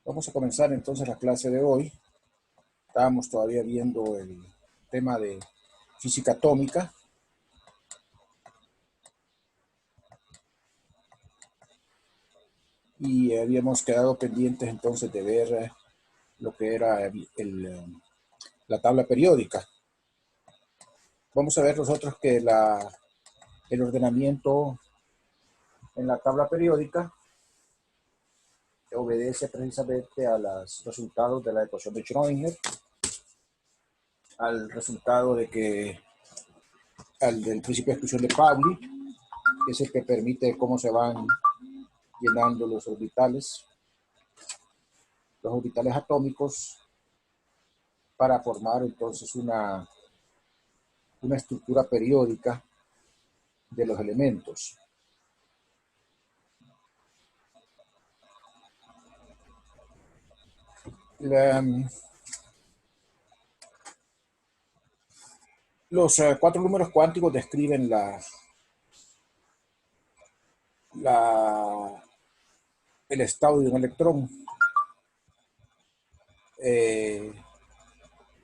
Vamos a comenzar entonces la clase de hoy. Estábamos todavía viendo el tema de física atómica. Y habíamos quedado pendientes entonces de ver lo que era la tabla periódica. Vamos a ver nosotros que el ordenamiento en la tabla periódica obedece precisamente a los resultados de la ecuación de Schrödinger, al resultado del principio de exclusión de Pauli, que es el que permite cómo se van llenando los orbitales atómicos para formar entonces una estructura periódica de los elementos. Los cuatro números cuánticos describen el estado de un electrón.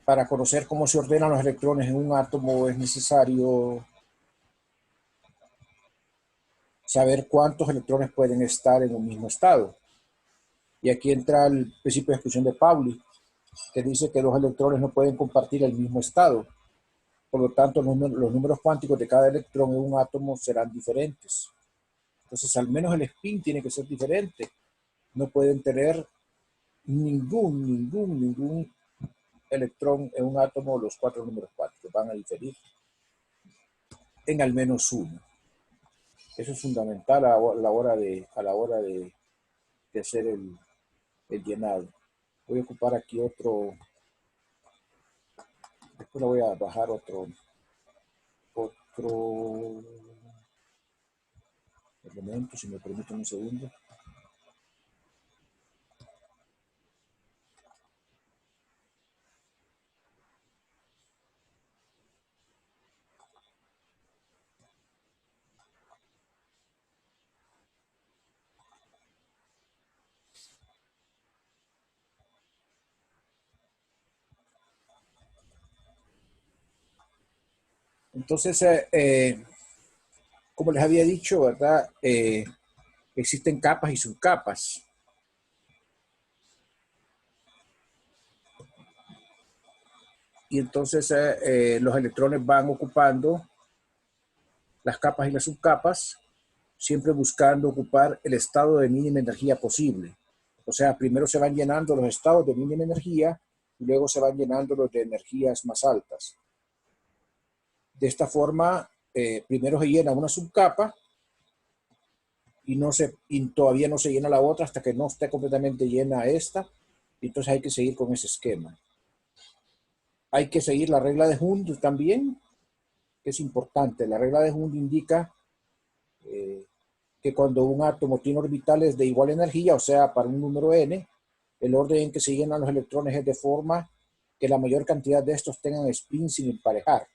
Para conocer cómo se ordenan los electrones en un átomo es necesario saber cuántos electrones pueden estar en un mismo estado. Y aquí entra el principio de exclusión de Pauli, que dice que dos electrones no pueden compartir el mismo estado. Por lo tanto, los números cuánticos de cada electrón en un átomo serán diferentes. Entonces, al menos el spin tiene que ser diferente. No pueden tener ningún electrón en un átomo los cuatro números cuánticos. Van a diferir en al menos uno. Eso es fundamental a la hora de hacer el llenado. Voy a ocupar aquí otro. Después le voy a bajar otro elemento, si me permiten un segundo. Entonces, como les había dicho, ¿verdad? Existen capas y subcapas. Y entonces los electrones van ocupando las capas y las subcapas, siempre buscando ocupar el estado de mínima energía posible. O sea, primero se van llenando los estados de mínima energía y luego se van llenando los de energías más altas. De esta forma, primero se llena una subcapa y todavía no se llena la otra hasta que no esté completamente llena esta. Entonces hay que seguir con ese esquema. Hay que seguir la regla de Hund también, que es importante. La regla de Hund indica que cuando un átomo tiene orbitales de igual energía, o sea, para un número n, el orden en que se llenan los electrones es de forma que la mayor cantidad de estos tengan spin sin emparejar.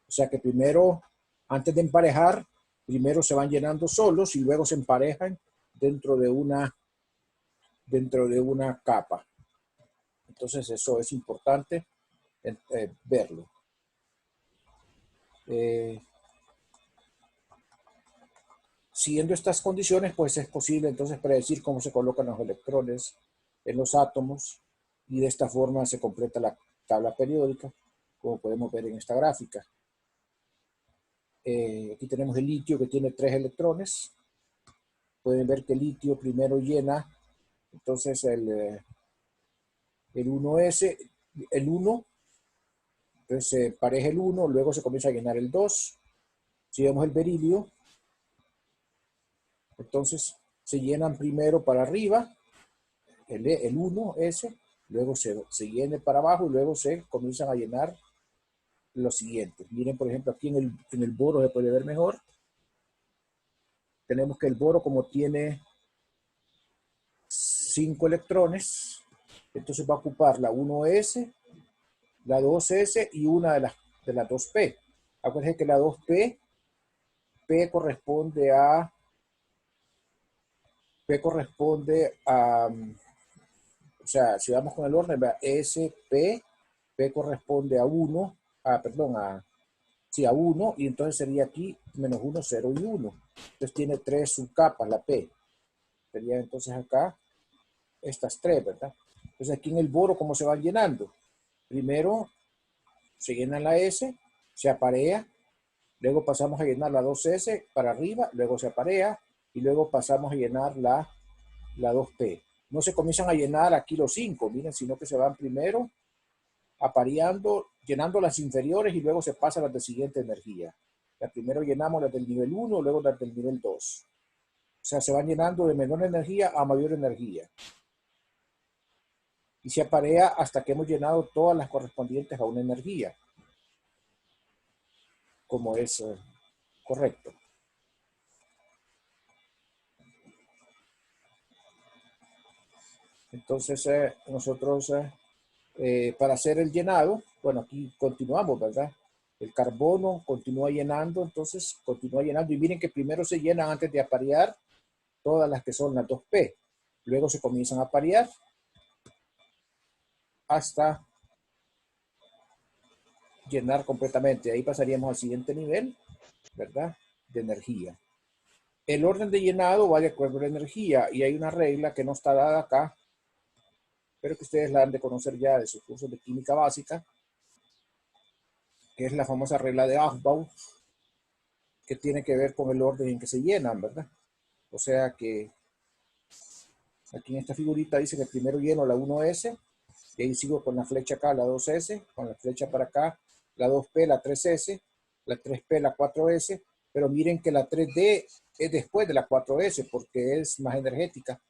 O sea que primero, antes de emparejar, primero se van llenando solos y luego se emparejan dentro de una capa. Entonces eso es importante verlo. Siguiendo estas condiciones, pues es posible entonces predecir cómo se colocan los electrones en los átomos y de esta forma se completa la tabla periódica, como podemos ver en esta gráfica. Aquí tenemos el litio que tiene 3 electrones. Pueden ver que el litio primero llena entonces el 1S, el 1, entonces se empareja el 1, luego se comienza a llenar el 2. Si vemos el berilio, entonces se llenan primero para arriba, el 1S, luego se llene para abajo y luego se comienzan a llenar los siguientes. Miren, por ejemplo, aquí en el boro se puede ver mejor. Tenemos que el boro, como tiene 5 electrones, entonces va a ocupar la 1S, la 2S y una de las 2P. Acuérdense que la 2P, P corresponde a O sea, si vamos con el orden, vea, S, P corresponde a 1, sí, a 1, y entonces sería aquí menos 1, 0 y 1. Entonces tiene 3 subcapas la P. Sería entonces acá estas 3, ¿verdad? Entonces aquí en el boro, ¿cómo se van llenando? Primero se llena la S, se aparea, luego pasamos a llenar la 2S para arriba, luego se aparea, y luego pasamos a llenar la 2P. No se comienzan a llenar aquí los 5, miren, sino que se van primero apareando, llenando las inferiores y luego se pasa a las de siguiente energía. Primero llenamos las del nivel 1, luego las del nivel 2. O sea, se van llenando de menor energía a mayor energía. Y se aparea hasta que hemos llenado todas las correspondientes a una energía, como es correcto. Entonces, nosotros, para hacer el llenado, bueno, aquí continuamos, ¿verdad? El carbono continúa llenando, entonces continúa llenando. Y miren que primero se llenan antes de aparear todas las que son las 2P. Luego se comienzan a aparear hasta llenar completamente. Ahí pasaríamos al siguiente nivel, ¿verdad? De energía. El orden de llenado va de acuerdo a la energía y hay una regla que no está dada acá, pero que ustedes la han de conocer ya de sus cursos de química básica, que es la famosa regla de Aufbau, que tiene que ver con el orden en que se llenan, ¿verdad? O sea que aquí en esta figurita dice que primero lleno la 1S, y ahí sigo con la flecha acá, la 2S, con la flecha para acá, la 2P, la 3S, la 3P, la 4S, pero miren que la 3D es después de la 4S porque es más energética.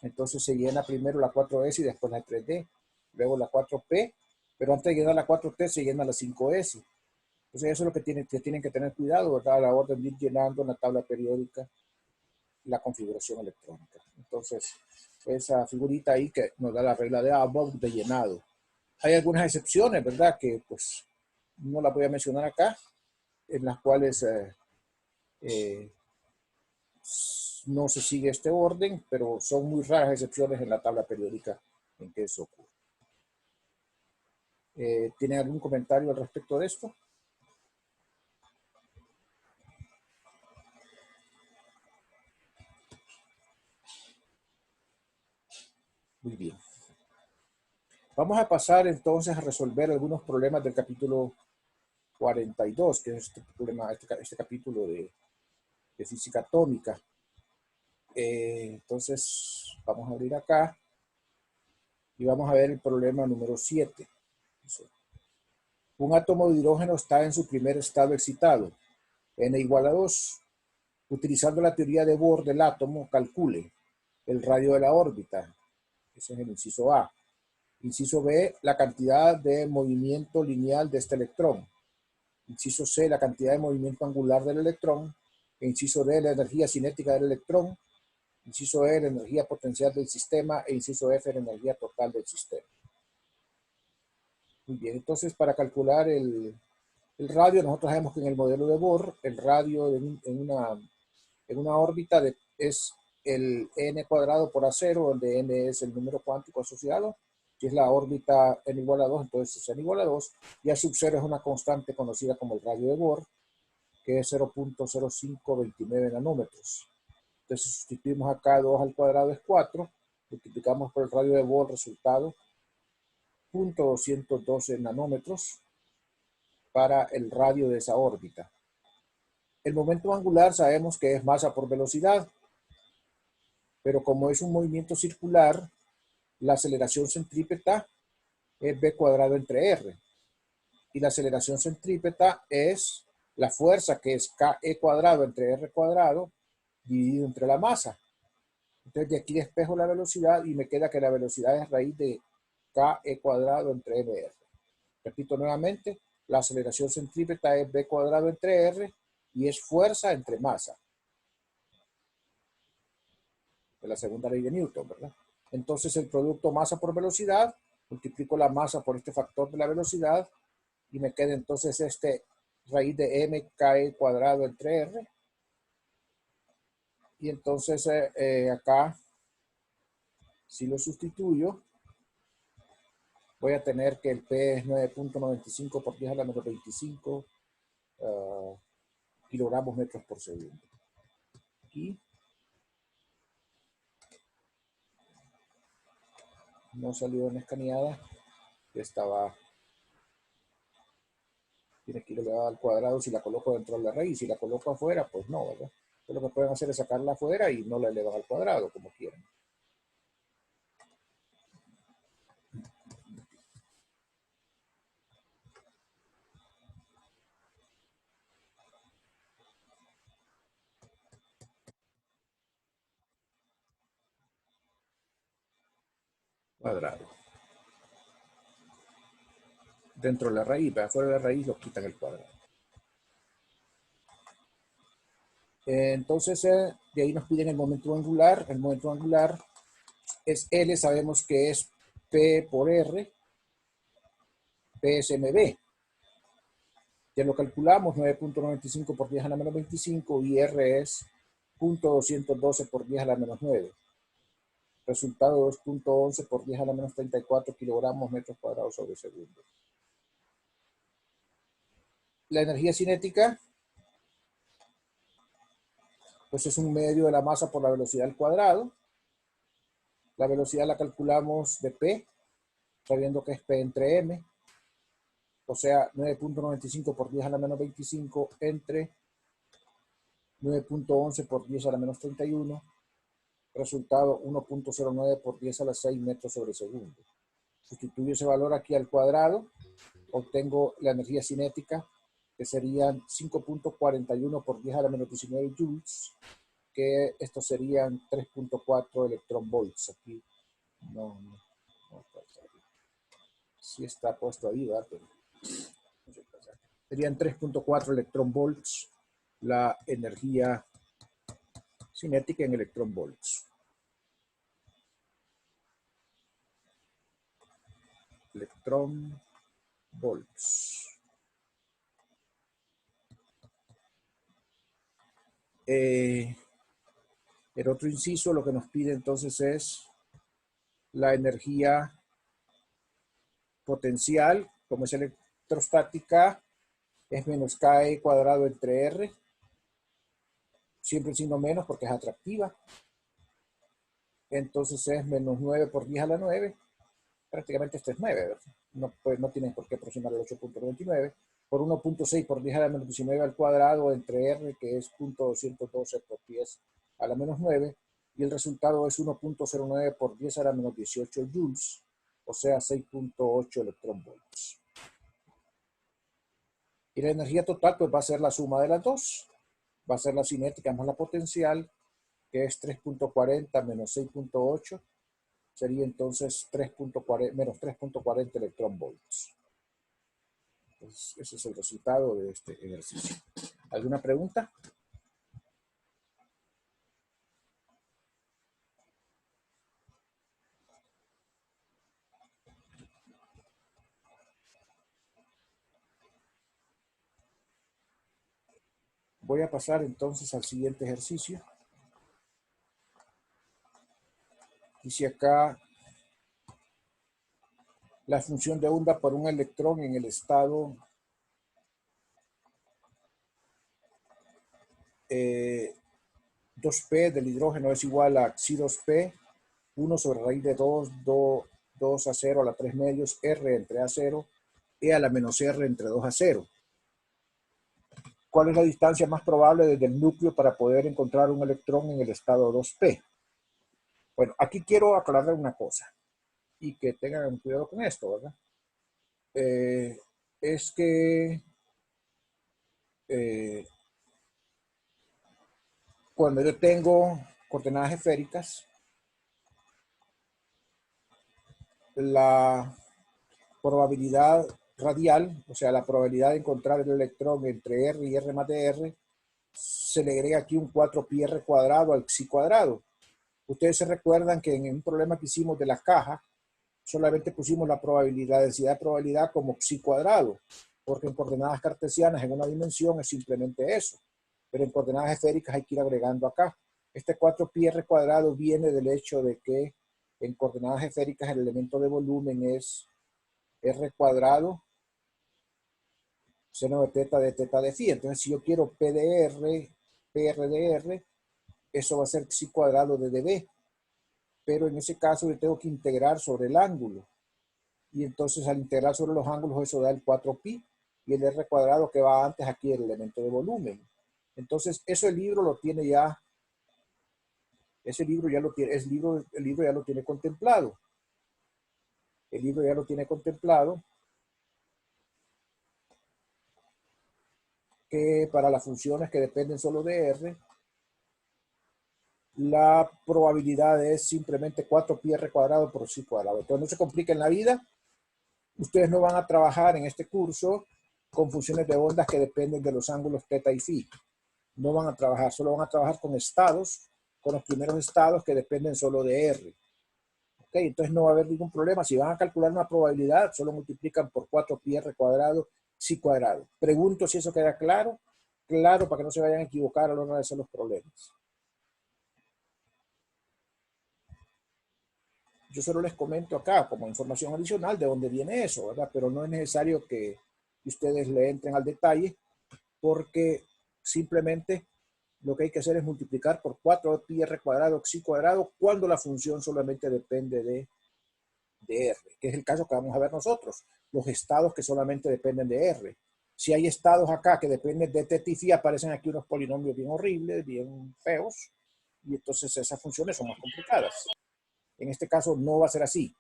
Entonces se llena primero la 4S y después la 3D, luego la 4P, pero antes de llenar la 4T se llena la 5S. Entonces eso es lo que tienen que tener cuidado, ¿verdad? A la hora de ir llenando en la tabla periódica la configuración electrónica. Entonces, esa figurita ahí que nos da la regla de Above de llenado. Hay algunas excepciones, ¿verdad? Que pues no las voy a mencionar acá, en las cuales eh, no se sigue este orden, pero son muy raras excepciones en la tabla periódica en que eso ocurre. ¿Tienen algún comentario al respecto de esto? Muy bien. Vamos a pasar entonces a resolver algunos problemas del capítulo 42, que es este capítulo de física atómica. Entonces, vamos a abrir acá y vamos a ver el problema número 7. Un átomo de hidrógeno está en su primer estado excitado, n igual a 2. Utilizando la teoría de Bohr del átomo, calcule el radio de la órbita. Ese es el inciso A. Inciso B, la cantidad de movimiento lineal de este electrón. Inciso C, la cantidad de movimiento angular del electrón. E inciso D, la energía cinética del electrón. Inciso E, la energía potencial del sistema. E inciso F, la energía total del sistema. Muy bien, entonces para calcular el radio, nosotros sabemos que en el modelo de Bohr, el radio en una órbita es el n cuadrado por A0, donde n es el número cuántico asociado. Si es la órbita n igual a 2, entonces es n igual a 2. Y A sub 0 es una constante conocida como el radio de Bohr, que es 0.0529 nanómetros. Entonces sustituimos acá 2 al cuadrado es 4, multiplicamos por el radio de Bohr, resultado 0.212 nanómetros para el radio de esa órbita. El momento angular sabemos que es masa por velocidad, pero como es un movimiento circular, la aceleración centrípeta es b cuadrado entre r. Y la aceleración centrípeta es la fuerza, que es ke cuadrado entre r cuadrado dividido entre la masa. Entonces de aquí despejo la velocidad y me queda que la velocidad es raíz de ke cuadrado entre mr. Repito nuevamente, la aceleración centrípeta es b cuadrado entre r y es fuerza entre masa. De la segunda ley de Newton, ¿verdad? Entonces el producto masa por velocidad, multiplico la masa por este factor de la velocidad y me queda entonces este raíz de m ke cuadrado entre r. Y entonces acá, si lo sustituyo, voy a tener que el P es 9.95 por 10 a la menos 25 kilogramos metros por segundo. Aquí no salió en escaneada, tiene que ir elevada al cuadrado si la coloco dentro de la raíz. Si la coloco afuera, pues no, ¿verdad? Entonces lo que pueden hacer es sacarla afuera y no la elevan al cuadrado, como quieran. Cuadrado. Dentro de la raíz, pero afuera de la raíz lo quitan el cuadrado. Entonces, de ahí nos piden el momento angular. El momento angular es L, sabemos que es P por R, P es mb. Ya lo calculamos, 9.95 por 10 a la menos 25 y R es 0.212 por 10 a la menos 9. Resultado es 0.11 por 10 a la menos 34 kilogramos metros cuadrados sobre segundo. La energía cinética, pues es un medio de la masa por la velocidad al cuadrado. La velocidad la calculamos de P, sabiendo que es P entre M. O sea, 9.95 por 10 a la menos 25 entre 9.11 por 10 a la menos 31. Resultado 1.09 por 10 a la 6 metros sobre segundo. Sustituyo ese valor aquí al cuadrado, obtengo la energía cinética, que serían 5.41 por 10 a la menos 19 joules, que estos serían 3.4 electronvolts. Aquí no sí está puesto ahí, ¿verdad? Pero serían 3.4 electronvolts la energía cinética en electronvolts. Electronvolts. El otro inciso lo que nos pide entonces es la energía potencial, como es electrostática, es menos KE cuadrado entre R, siempre el signo menos porque es atractiva. Entonces es menos 9 por 10 a la 9, prácticamente esto es 9, ¿verdad? No, pues no tienen por qué aproximar el 8.99, por 1.6 por 10 a la menos 19 al cuadrado entre R, que es 0.212 por 10 a la menos 9, y el resultado es 1.09 por 10 a la menos 18 joules, o sea, 6.8 electronvolts. Y la energía total pues va a ser la suma de las dos, va a ser la cinética más la potencial, que es 3.40 menos 6.8, sería entonces 3.40 menos 3.40 electronvolts. Entonces, ese es el resultado de este ejercicio. ¿Alguna pregunta? Voy a pasar entonces al siguiente ejercicio. Dice acá la función de onda por un electrón en el estado 2P del hidrógeno es igual a xi 2P, 1 sobre raíz de 2 a 0 a la 3 medios, R entre A0, E a la menos R entre 2 a 0. ¿Cuál es la distancia más probable desde el núcleo para poder encontrar un electrón en el estado 2P? Bueno, aquí quiero aclarar una cosa y que tengan cuidado con esto, ¿verdad? Es que cuando yo tengo coordenadas esféricas, la probabilidad radial, o sea, la probabilidad de encontrar el electrón entre R y R más de R, se le agrega aquí un 4πr cuadrado al xi cuadrado. Ustedes se recuerdan que en un problema que hicimos de la caja, solamente pusimos la probabilidad, densidad de probabilidad como xi cuadrado, porque en coordenadas cartesianas en una dimensión es simplemente eso, pero en coordenadas esféricas hay que ir agregando acá. Este 4πr cuadrado viene del hecho de que en coordenadas esféricas el elemento de volumen es R cuadrado seno de teta de phi. Entonces, si yo quiero P de R, PR de R, eso va a ser psi cuadrado de dB. Pero en ese caso yo tengo que integrar sobre el ángulo. Y entonces al integrar sobre los ángulos eso da el 4pi. Y el R cuadrado que va antes aquí, el elemento de volumen. Entonces, eso el libro lo tiene ya. Ese libro ya lo tiene, el libro ya lo tiene contemplado. El libro ya lo tiene contemplado. Que para las funciones que dependen solo de R, la probabilidad es simplemente 4πr cuadrado por psi cuadrado. Entonces no se compliquen la vida. Ustedes no van a trabajar en este curso con funciones de ondas que dependen de los ángulos teta y phi. No van a trabajar, solo van a trabajar con estados, con los primeros estados que dependen solo de R. ¿Ok? Entonces no va a haber ningún problema. Si van a calcular una probabilidad, solo multiplican por 4πr cuadrado psi cuadrado. Pregunto si eso queda claro. Claro, para que no se vayan a equivocar a la hora de hacer los problemas. Yo solo les comento acá como información adicional de dónde viene eso, ¿verdad? Pero no es necesario que ustedes le entren al detalle porque simplemente lo que hay que hacer es multiplicar por 4πr cuadrado psi cuadrado cuando la función solamente depende de R, que es el caso que vamos a ver nosotros, los estados que solamente dependen de R. Si hay estados acá que dependen de teta y phi, aparecen aquí unos polinomios bien horribles, bien feos, y entonces esas funciones son más complicadas. En este caso no va a ser así.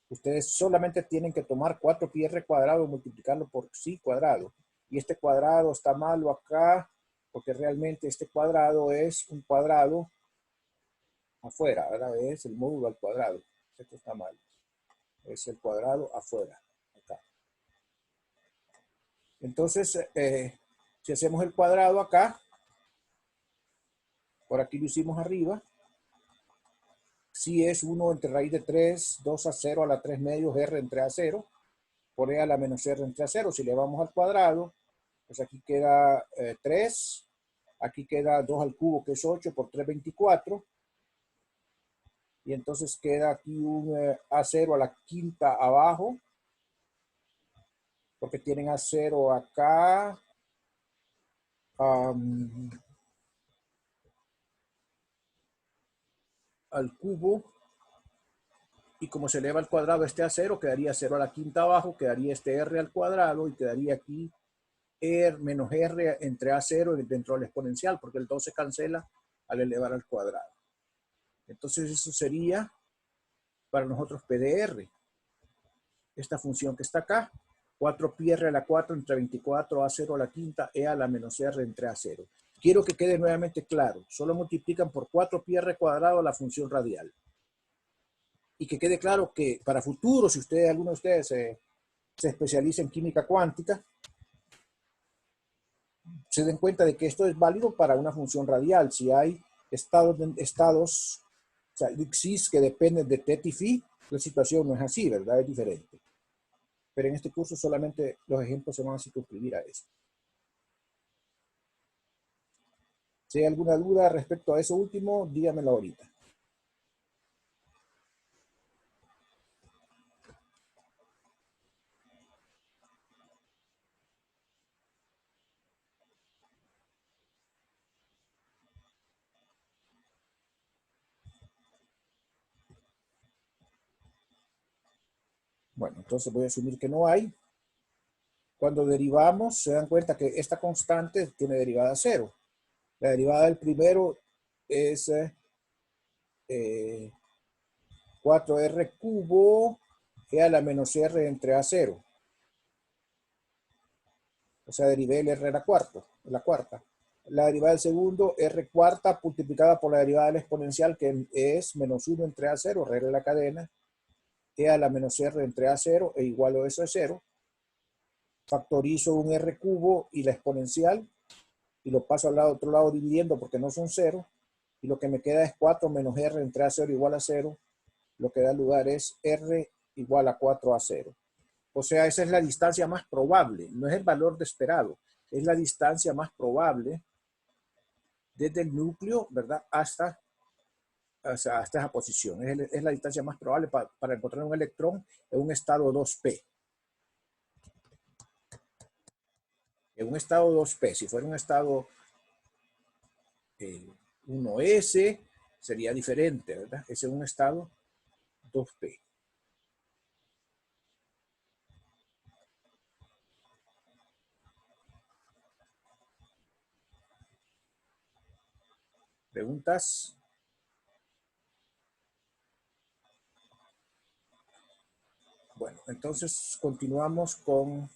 Ustedes solamente tienen que tomar 4πr cuadrado y multiplicarlo por psi cuadrado. Y este cuadrado está malo acá, porque realmente este cuadrado es un cuadrado afuera, ¿verdad? Es el módulo al cuadrado. Esto está mal. Es el cuadrado afuera. Acá. Entonces, si hacemos el cuadrado acá, por aquí lo hicimos arriba, si es 1 entre raíz de 3, 2 a 0 a la 3 medios, R entre A 0, por E a la menos R entre A 0. Si le vamos al cuadrado, pues aquí queda 3, aquí queda 2 al cubo, que es 8, por 3, 24. Y entonces queda aquí un A0 a la quinta abajo, porque tienen A0 acá. Al cubo, y como se eleva al cuadrado este A0, quedaría 0 a la quinta abajo, quedaría este R al cuadrado, y quedaría aquí R menos R entre A0 dentro del exponencial, porque el 2 se cancela al elevar al cuadrado. Entonces eso sería para nosotros P de R. Esta función que está acá, 4πr a la 4 entre 24, A0 a la quinta, E a la menos R entre A0. Quiero que quede nuevamente claro, solo multiplican por 4πr cuadrado la función radial. Y que quede claro que para futuro, si ustedes, alguno de ustedes se especializa en química cuántica, se den cuenta de que esto es válido para una función radial. Si hay estados o sea, xis que dependen de teta y phi, la situación no es así, ¿verdad? Es diferente. Pero en este curso solamente los ejemplos se van a circunscribir a esto. Si hay alguna duda respecto a eso último, dígamelo ahorita. Bueno, entonces voy a asumir que no hay. Cuando derivamos, se dan cuenta que esta constante tiene derivada cero. La derivada del primero es 4r cubo e a la menos r entre a0. O sea, derivé el r a la cuarta. La derivada del segundo, r cuarta multiplicada por la derivada del exponencial, que es menos 1 entre a0, regla de la cadena, e a la menos r entre a0 e igual a eso es 0. Factorizo un r cubo y la exponencial y lo paso al otro lado dividiendo porque no son 0. Y lo que me queda es 4 menos r entre a0 igual a 0. Lo que da lugar es r igual a 4 a 0. O sea, esa es la distancia más probable, no es el valor de esperado, es la distancia más probable desde el núcleo, ¿verdad? Hasta esa posición. Es la distancia más probable para encontrar un electrón en un estado 2p. en un estado 2P. Si fuera un estado 1S, sería diferente, ¿verdad? Es en un estado 2P. ¿Preguntas? Bueno, entonces continuamos con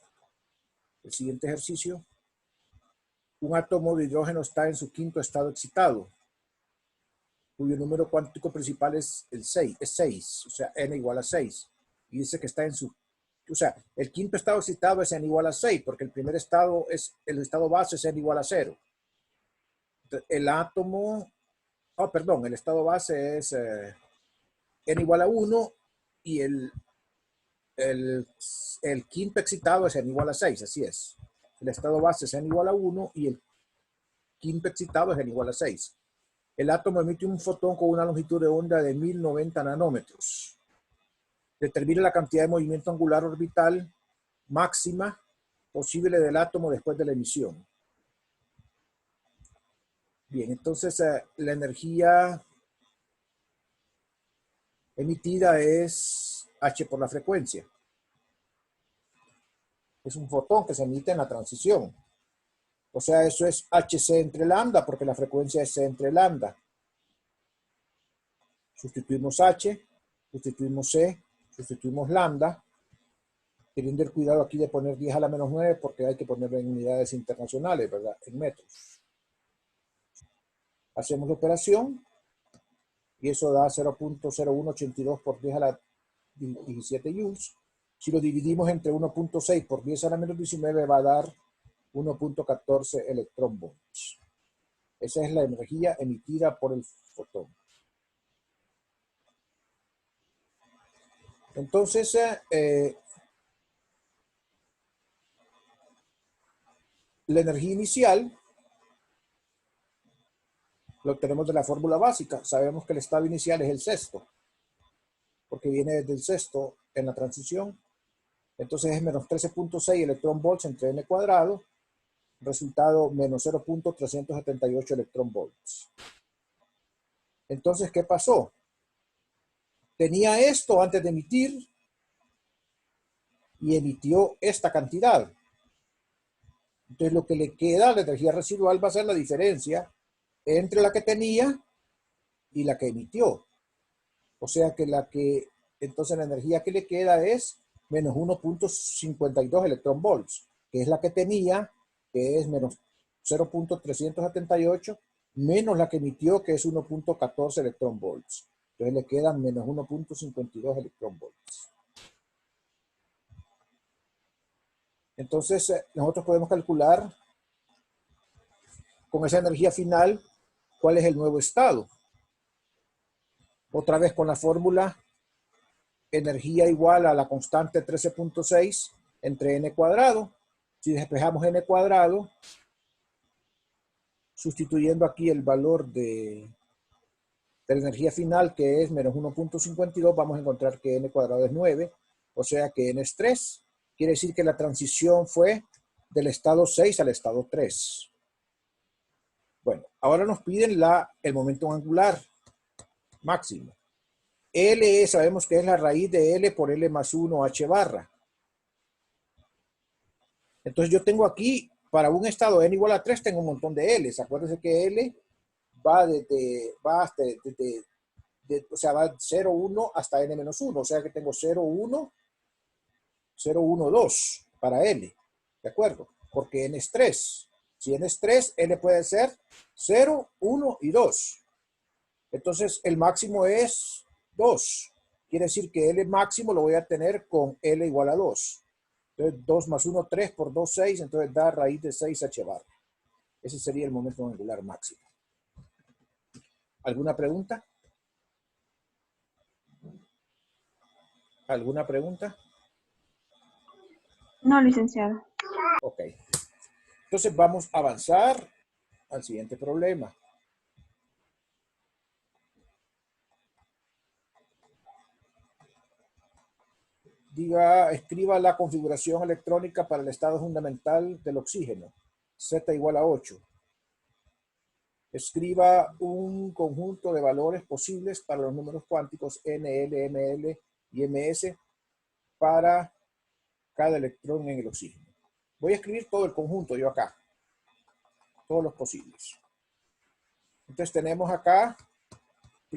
el siguiente ejercicio. Un átomo de hidrógeno está en su quinto estado excitado, cuyo número cuántico principal es el 6, o sea, n igual a 6. Y dice que está en su, o sea, el quinto estado excitado es n igual a 6, porque el primer estado es, el estado base es n igual a 0. Entonces, el átomo, perdón, el estado base es n igual a 1 y el quinto excitado es n igual a 6, así es. El estado base es n igual a 1 y el quinto excitado es n igual a 6. El átomo emite un fotón con una longitud de onda de 1090 nanómetros. Determina la cantidad de movimiento angular orbital máxima posible del átomo después de la emisión. Bien, entonces la energía emitida es h por la frecuencia. Es un fotón que se emite en la transición. O sea, eso es hc entre lambda, porque la frecuencia es c entre lambda. Sustituimos h, sustituimos c, sustituimos lambda, teniendo el cuidado aquí de poner 10 a la menos 9, porque hay que ponerlo en unidades internacionales, ¿verdad? En metros. Hacemos la operación y eso da 0.0182 por 10 a la 17 joules. Si lo dividimos entre 1.6 por 10 a la menos 19 va a dar 1.14 electronvolts. Esa es la energía emitida por el fotón. Entonces, la energía inicial lo obtenemos de la fórmula básica. Sabemos que el estado inicial es el sexto, porque viene desde el sexto en la transición. Entonces es menos 13.6 electronvolts entre n cuadrado, resultado menos 0.378 electronvolts. Entonces, ¿qué pasó? Tenía esto antes de emitir y emitió esta cantidad. Entonces lo que le queda, la energía residual, va a ser la diferencia entre la que tenía y la que emitió. O sea que entonces la energía que le queda es menos 1.52 electronvolts, que es la que tenía, que es menos 0.378, menos la que emitió, que es 1.14 electronvolts. Entonces le quedan menos 1.52 electronvolts. Entonces nosotros podemos calcular con esa energía final cuál es el nuevo estado. Otra vez con la fórmula energía igual a la constante 13.6 entre n cuadrado. Si despejamos n cuadrado, sustituyendo aquí el valor de la energía final, que es menos 1.52, vamos a encontrar que n cuadrado es 9, o sea que n es 3. Quiere decir que la transición fue del estado 6 al estado 3. Bueno, ahora nos piden el momento angular máximo. L sabemos que es la raíz de L por L más 1 H barra. Entonces yo tengo aquí, para un estado n igual a 3, tengo un montón de L's. Acuérdense que L va o sea, va 0, 1 hasta n menos 1. O sea que tengo 0, 1, 0, 1, 2 para L. ¿De acuerdo? Porque n es 3. Si n es 3, L puede ser 0, 1 y 2. Entonces el máximo es 2. Quiere decir que L máximo lo voy a tener con L igual a 2. Entonces 2 más 1, 3 por 2, 6. Entonces da raíz de 6 H barra. Ese sería el momento angular máximo. ¿Alguna pregunta? ¿Alguna pregunta? No, licenciado. Ok. Entonces vamos a avanzar al siguiente problema. Diga, escriba la configuración electrónica para el estado fundamental del oxígeno. Z igual a 8. Escriba un conjunto de valores posibles para los números cuánticos N, L, M, L y MS para cada electrón en el oxígeno. Voy a escribir todo el conjunto yo acá. Todos los posibles. Entonces tenemos acá,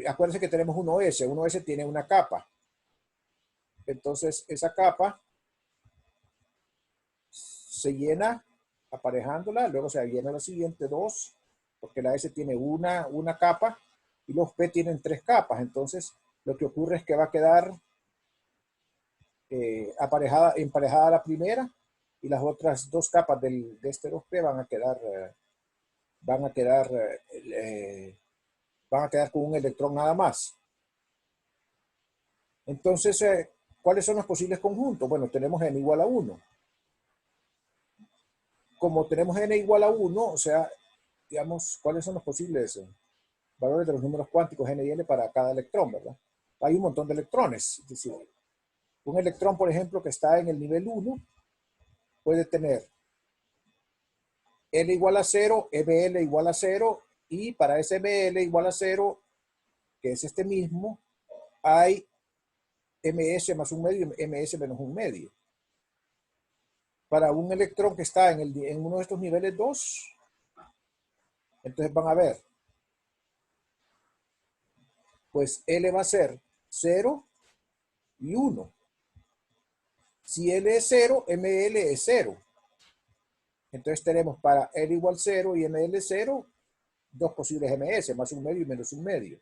acuérdense que tenemos 1S. 1S tiene una capa. Entonces esa capa se llena aparejándola, luego se llena la siguiente 2, porque la S tiene una capa y los P tienen 3 capas. Entonces lo que ocurre es que va a quedar emparejada la primera y las otras 2 capas de este 2P van a quedar con un electrón nada más. Entonces, ¿cuáles son los posibles conjuntos? Bueno, tenemos n igual a 1. Como tenemos n igual a 1, o sea, digamos, ¿cuáles son los posibles valores de los números cuánticos n y l para cada electrón, verdad? Hay un montón de electrones. Es decir, un electrón, por ejemplo, que está en el nivel 1, puede tener L igual a 0, ML igual a 0, y para ese ML igual a 0, que es este mismo, hay MS más un medio y MS menos un medio. Para un electrón que está en uno de estos niveles 2, entonces van a ver, pues L va a ser 0 y 1. Si L es 0, ML es 0. Entonces tenemos para L igual 0 y ML 0, 2 posibles MS, más un medio y menos un medio.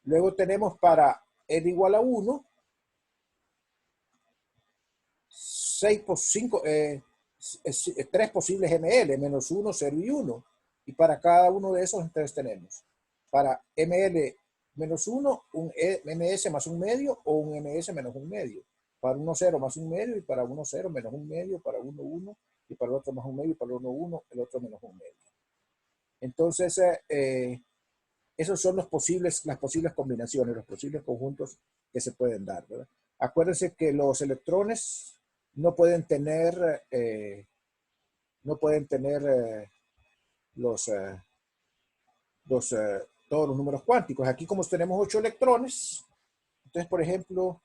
Luego tenemos para L igual a 1, 3 posibles ML, menos 1, 0 y 1. Y para cada uno de esos, entonces tenemos para ML menos 1, un MS más un medio o un MS menos un medio. Para 1, 0 más un medio, y para 1, 0 menos un medio, para 1, 1, y para el otro más un medio, y para el 1, 1, el otro menos un medio. Entonces, esos son las posibles combinaciones, los posibles conjuntos que se pueden dar, ¿verdad? Acuérdense que los electrones no pueden tener todos los números cuánticos. Aquí, como tenemos 8 electrones, entonces, por ejemplo,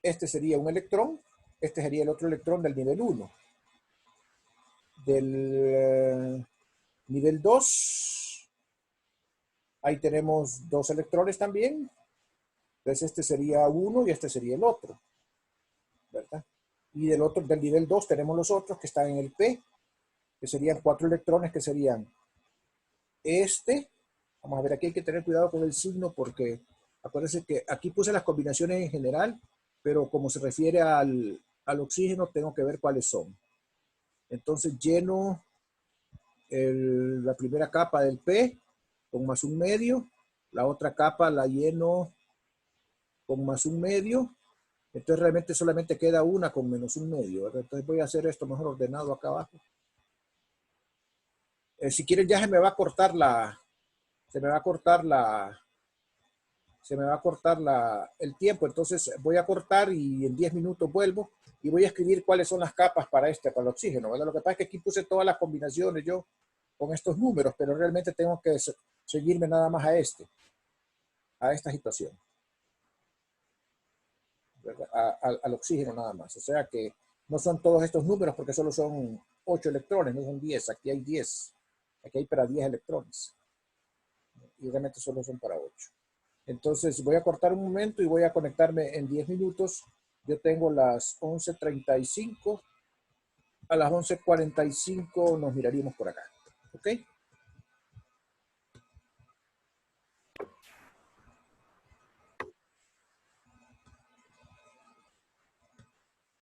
este sería un electrón, este sería el otro electrón del nivel 1. Del nivel 2, ahí tenemos 2 electrones también. Entonces este sería uno y este sería el otro, ¿verdad? Y del nivel 2 tenemos los otros que están en el P, que serían 4 electrones, que serían este. Vamos a ver, aquí hay que tener cuidado con el signo porque acuérdense que aquí puse las combinaciones en general, pero como se refiere al oxígeno, tengo que ver cuáles son. Entonces lleno la primera capa del P con más un medio, la otra capa la lleno con más un medio, entonces realmente solamente queda una con menos un medio, ¿verdad? Entonces voy a hacer esto mejor ordenado acá abajo. Si quieren ya se me va a cortar el tiempo, entonces voy a cortar y en 10 minutos vuelvo y voy a escribir cuáles son las capas para el oxígeno, ¿verdad? Lo que pasa es que aquí puse todas las combinaciones yo con estos números, pero realmente tengo que seguirme nada más a esta situación, al oxígeno nada más. O sea que no son todos estos números porque solo son 8 electrones, no son 10. Aquí hay 10. Aquí hay para 10 electrones. Y realmente solo son para 8. Entonces voy a cortar un momento y voy a conectarme en 10 minutos. Yo tengo las 11:35. A las 11:45 nos miraríamos por acá. ¿Ok?